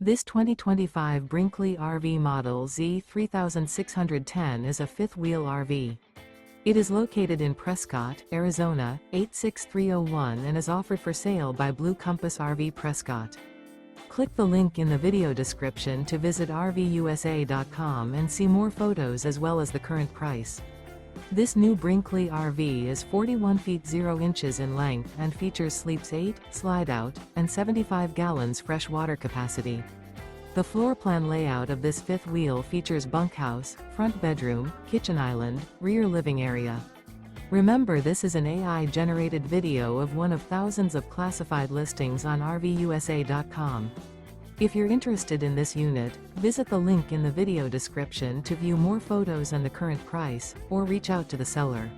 This 2025 Brinkley RV Model Z 3610 is a fifth-wheel RV. It is located in Prescott, Arizona, 86301 and is offered for sale by Blue Compass RV Prescott. Click the link in the video description to visit RVUSA.com and see more photos as well as the current price. This new Brinkley RV is 41 feet 0 inches in length and features sleeps 8, slide-out, and 75 gallons fresh water capacity. The floor plan layout of this fifth wheel features bunkhouse, front bedroom, kitchen island, rear living area. Remember, this is an AI-generated video of one of thousands of classified listings on RVUSA.com. If you're interested in this unit, visit the link in the video description to view more photos and the current price, or reach out to the seller.